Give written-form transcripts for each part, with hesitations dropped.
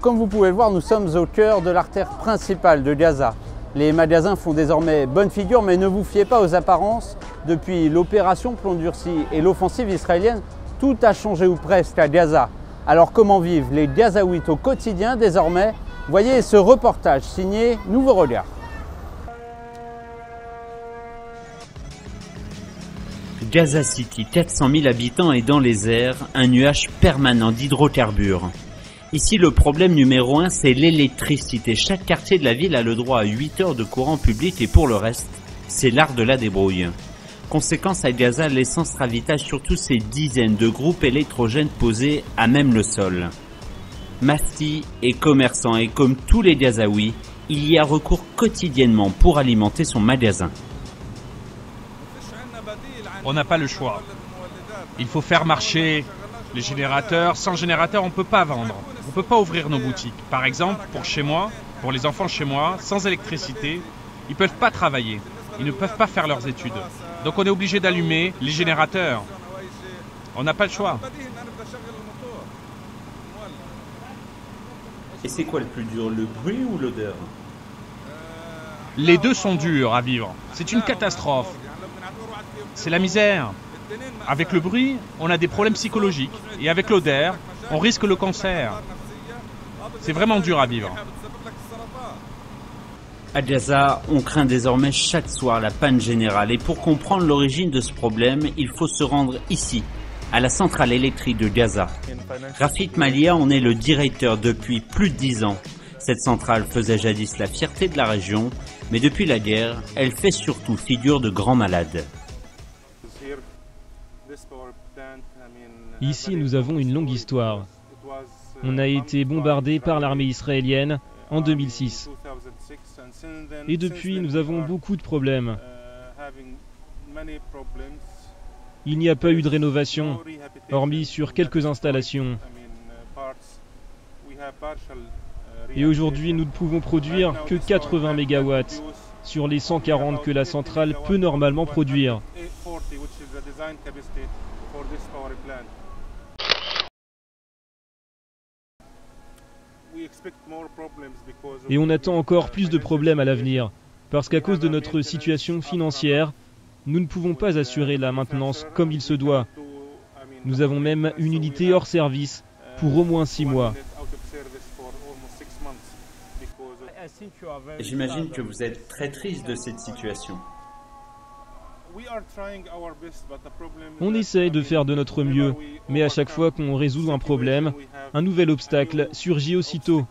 Comme vous pouvez le voir, nous sommes au cœur de l'artère principale de Gaza. Les magasins font désormais bonne figure, mais ne vous fiez pas aux apparences. Depuis l'opération Plomb Durci et l'offensive israélienne, tout a changé ou presque à Gaza. Alors comment vivent les Gazaouites au quotidien désormais? Voyez ce reportage signé Nouveau Regard. Gaza City, 400 000 habitants et dans les airs, un nuage permanent d'hydrocarbures. Ici, le problème numéro 1, c'est l'électricité. Chaque quartier de la ville a le droit à 8 heures de courant public et pour le reste, c'est l'art de la débrouille. Conséquence à Gaza, l'essence ravitaille surtout ces dizaines de groupes électrogènes posés à même le sol. Mafti est commerçant et comme tous les Gazaouis, il y a recours quotidiennement pour alimenter son magasin. On n'a pas le choix. Il faut faire marcher les générateurs. Sans générateur, on ne peut pas vendre. On ne peut pas ouvrir nos boutiques. Par exemple, pour chez moi, pour les enfants chez moi, sans électricité, ils ne peuvent pas travailler. Ils ne peuvent pas faire leurs études. Donc on est obligé d'allumer les générateurs. On n'a pas le choix. Et c'est quoi le plus dur, le bruit ou l'odeur? Les deux sont durs à vivre. C'est une catastrophe. C'est la misère. Avec le bruit, on a des problèmes psychologiques. Et avec l'odeur, on risque le cancer. C'est vraiment dur à vivre. À Gaza, on craint désormais chaque soir la panne générale. Et pour comprendre l'origine de ce problème, il faut se rendre ici, à la centrale électrique de Gaza. Rafit Malia en est le directeur depuis plus de 10 ans. Cette centrale faisait jadis la fierté de la région, mais depuis la guerre, elle fait surtout figure de grand malade. Ici, nous avons une longue histoire. On a été bombardé par l'armée israélienne en 2006. Et depuis, nous avons beaucoup de problèmes. Il n'y a pas eu de rénovation, hormis sur quelques installations. Et aujourd'hui, nous ne pouvons produire que 80 MW sur les 140 que la centrale peut normalement produire. Et on attend encore plus de problèmes à l'avenir, parce qu'à cause de notre situation financière, nous ne pouvons pas assurer la maintenance comme il se doit. Nous avons même une unité hors service pour au moins 6 mois. J'imagine que vous êtes très triste de cette situation. On essaie de faire de notre mieux, mais à chaque fois qu'on résout un problème, un nouvel obstacle surgit aussitôt.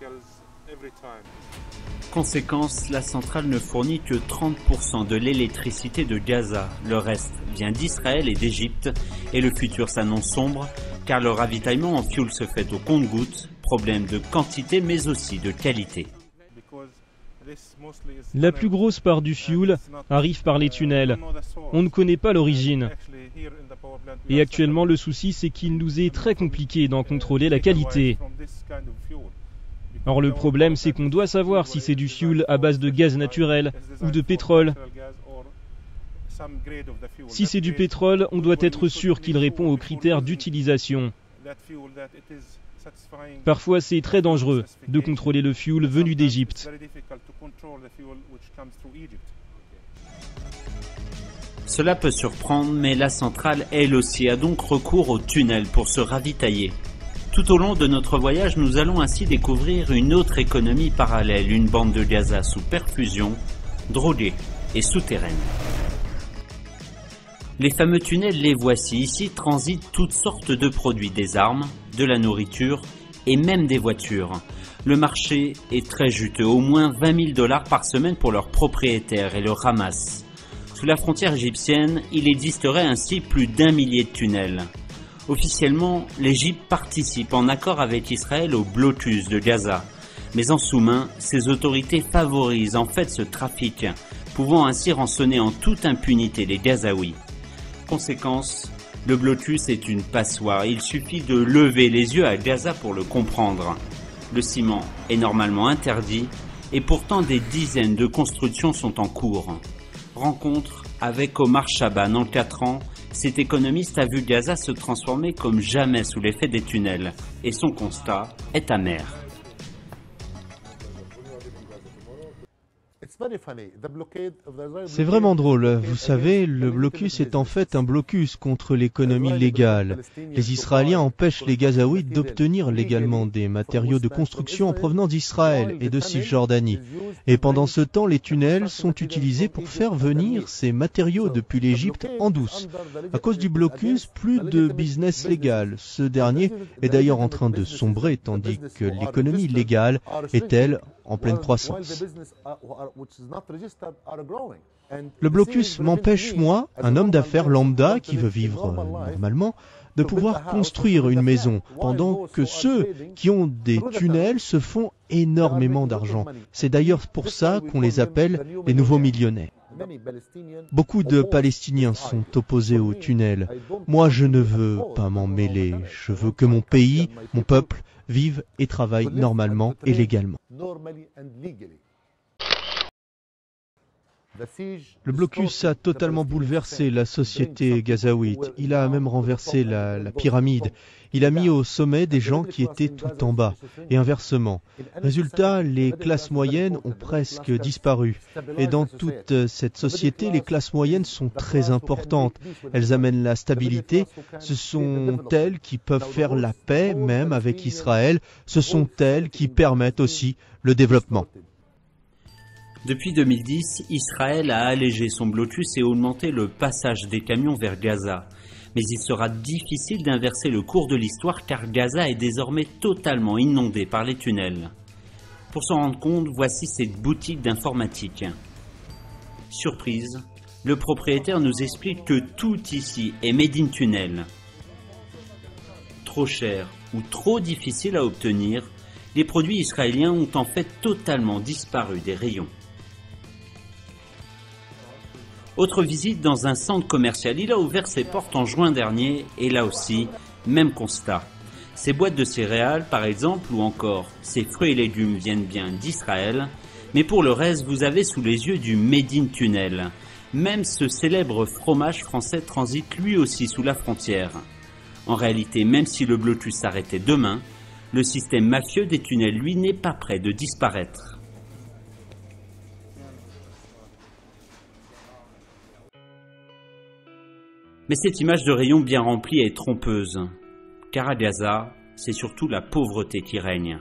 Conséquence, la centrale ne fournit que 30% de l'électricité de Gaza. Le reste vient d'Israël et d'Égypte. Et le futur s'annonce sombre, car le ravitaillement en fioul se fait au compte-gouttes. Problème de quantité, mais aussi de qualité. La plus grosse part du fioul arrive par les tunnels. On ne connaît pas l'origine. Et actuellement, le souci, c'est qu'il nous est très compliqué d'en contrôler la qualité. Or, le problème, c'est qu'on doit savoir si c'est du fioul à base de gaz naturel ou de pétrole. Si c'est du pétrole, on doit être sûr qu'il répond aux critères d'utilisation. Parfois, c'est très dangereux de contrôler le fioul venu d'Égypte. Cela peut surprendre, mais la centrale, elle aussi, a donc recours au tunnel pour se ravitailler. Tout au long de notre voyage, nous allons ainsi découvrir une autre économie parallèle, une bande de Gaza sous perfusion, droguée et souterraine. Les fameux tunnels, les voici. Ici transitent toutes sortes de produits, des armes, de la nourriture et même des voitures. Le marché est très juteux, au moins 20 000 $ par semaine pour leurs propriétaires et le ramassent. Sous la frontière égyptienne, il existerait ainsi plus d'1 millier de tunnels. Officiellement, l'Égypte participe en accord avec Israël au blocus de Gaza. Mais en sous-main, ces autorités favorisent en fait ce trafic, pouvant ainsi rançonner en toute impunité les Gazaouis. Conséquence, le blocus est une passoire. Il suffit de lever les yeux à Gaza pour le comprendre. Le ciment est normalement interdit et pourtant des dizaines de constructions sont en cours. Rencontre avec Omar Chaban en 4 ans. Cet économiste a vu Gaza se transformer comme jamais sous l'effet des tunnels et son constat est amer. C'est vraiment drôle. Vous savez, le blocus est en fait un blocus contre l'économie légale. Les Israéliens empêchent les Gazaouites d'obtenir légalement des matériaux de construction en provenance d'Israël et de Cisjordanie. Et pendant ce temps, les tunnels sont utilisés pour faire venir ces matériaux depuis l'Égypte en douce. À cause du blocus, plus de business légal. Ce dernier est d'ailleurs en train de sombrer, tandis que l'économie légale est, elle, en pleine croissance. Le blocus m'empêche, moi, un homme d'affaires lambda qui veut vivre normalement, de pouvoir construire une maison, pendant que ceux qui ont des tunnels se font énormément d'argent. C'est d'ailleurs pour ça qu'on les appelle les nouveaux millionnaires. Beaucoup de Palestiniens sont opposés aux tunnels. Moi, je ne veux pas m'en mêler. Je veux que mon pays, mon peuple, vive et travaille normalement et légalement. Le blocus a totalement bouleversé la société gazaouite. Il a même renversé la pyramide. Il a mis au sommet des gens qui étaient tout en bas, et inversement. Résultat, les classes moyennes ont presque disparu. Et dans toute cette société, les classes moyennes sont très importantes. Elles amènent la stabilité. Ce sont elles qui peuvent faire la paix, même avec Israël. Ce sont elles qui permettent aussi le développement. Depuis 2010, Israël a allégé son blocus et augmenté le passage des camions vers Gaza. Mais il sera difficile d'inverser le cours de l'histoire car Gaza est désormais totalement inondé par les tunnels. Pour s'en rendre compte, voici cette boutique d'informatique. Surprise, le propriétaire nous explique que tout ici est made in tunnel. Trop cher ou trop difficile à obtenir, les produits israéliens ont en fait totalement disparu des rayons. Autre visite dans un centre commercial, il a ouvert ses portes en juin dernier et là aussi, même constat. Ces boîtes de céréales par exemple ou encore ces fruits et légumes viennent bien d'Israël, mais pour le reste vous avez sous les yeux du Made in Tunnel. Même ce célèbre fromage français transite lui aussi sous la frontière. En réalité, même si le blocus s'arrêtait demain, le système mafieux des tunnels lui n'est pas près de disparaître. Mais cette image de rayon bien remplie est trompeuse, car à Gaza, c'est surtout la pauvreté qui règne.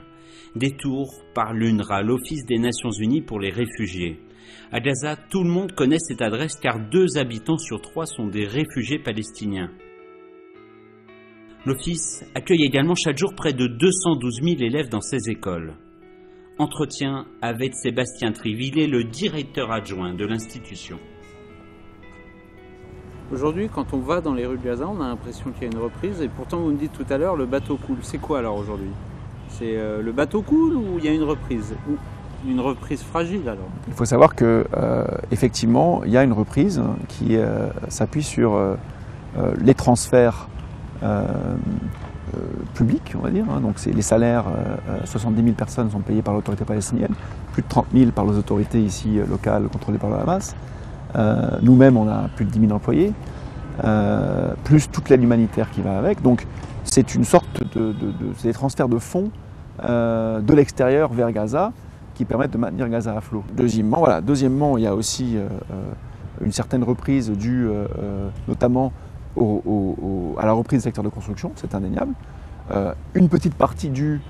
Détour par l'UNRWA, l'Office des Nations Unies pour les réfugiés. À Gaza, tout le monde connaît cette adresse car 2 habitants sur 3 sont des réfugiés palestiniens. L'Office accueille également chaque jour près de 212 000 élèves dans ses écoles. Entretien avec Sébastien Trivillet, le directeur adjoint de l'institution. Aujourd'hui, quand on va dans les rues de Gaza, on a l'impression qu'il y a une reprise et pourtant vous me dites tout à l'heure le bateau coule. C'est quoi alors aujourd'hui? C'est le bateau coule ou il y a une reprise? Ou une reprise fragile alors? Il faut savoir que effectivement, il y a une reprise qui s'appuie sur les transferts publics, on va dire. Donc c'est les salaires, 70 000 personnes sont payées par l'autorité palestinienne, plus de 30 000 par les autorités ici locales contrôlées par le Hamas. Nous-mêmes, on a plus de 10 000 employés, plus toute l'aide humanitaire qui va avec. Donc, c'est une sorte c'est des transferts de fonds de l'extérieur vers Gaza qui permettent de maintenir Gaza à flot. Deuxièmement, il y a aussi une certaine reprise due notamment à la reprise du secteur de construction, c'est indéniable. Une petite partie due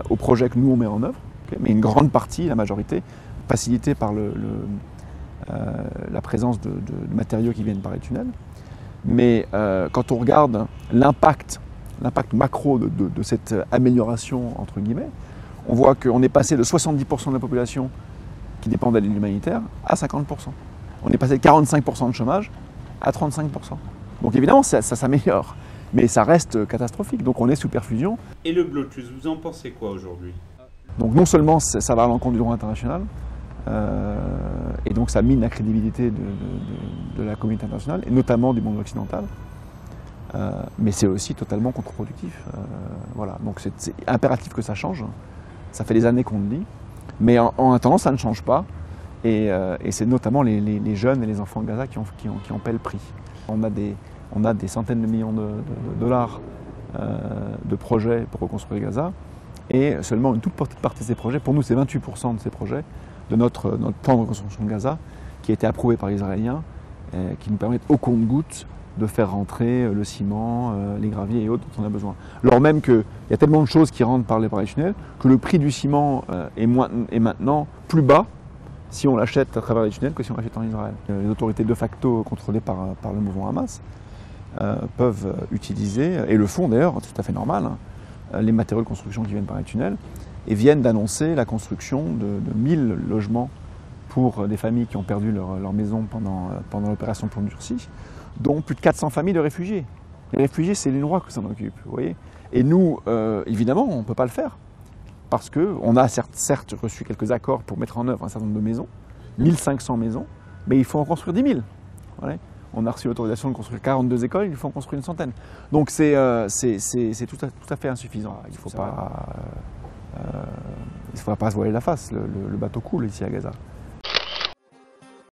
au projet que nous on met en œuvre, okay, mais une grande partie, la majorité, facilitée par la présence de matériaux qui viennent par les tunnels. Mais quand on regarde l'impact macro de cette amélioration, entre guillemets, on voit qu'on est passé de 70% de la population qui dépend de l'aide humanitaire à 50%. On est passé de 45% de chômage à 35%. Donc évidemment, ça s'améliore, mais ça reste catastrophique. Donc on est sous perfusion. Et le blocus, vous en pensez quoi aujourd'hui? Donc non seulement ça va à l'encontre du droit international, et donc ça mine la crédibilité de la communauté internationale, et notamment du monde occidental, mais c'est aussi totalement contre-productif. Voilà. Donc c'est impératif que ça change, ça fait des années qu'on le dit, mais en attendant ça ne change pas, et c'est notamment les jeunes et les enfants de Gaza qui en paient le prix. On a des centaines de millions de dollars de projets pour reconstruire Gaza, et seulement une toute petite partie de ces projets, pour nous c'est 28% de ces projets, de notre plan de reconstruction de Gaza, qui a été approuvé par les Israéliens, qui nous permet au compte-gouttes de faire rentrer le ciment, les graviers et autres dont on a besoin. Alors même qu'il y a tellement de choses qui rentrent par les tunnels que le prix du ciment est maintenant plus bas si on l'achète à travers les tunnels que si on l'achète en Israël. Les autorités de facto contrôlées par le mouvement Hamas peuvent utiliser, et le font d'ailleurs, c'est tout à fait normal, hein, les matériaux de construction qui viennent par les tunnels, et viennent d'annoncer la construction de 1000 logements pour des familles qui ont perdu leur maison pendant l'opération Plomb Durci, dont plus de 400 familles de réfugiés. Les réfugiés, c'est l'UNRWA qui s'en occupe, vous voyez. Et nous, évidemment, on ne peut pas le faire, parce qu'on a certes reçu quelques accords pour mettre en œuvre un certain nombre de maisons, 1500 maisons, mais il faut en construire 10 000. Voilà. On a reçu l'autorisation de construire 42 écoles, il faut en construire une centaine. Donc c'est tout à fait insuffisant. Il ne faut pas se voiler la face, le bateau coule ici à Gaza.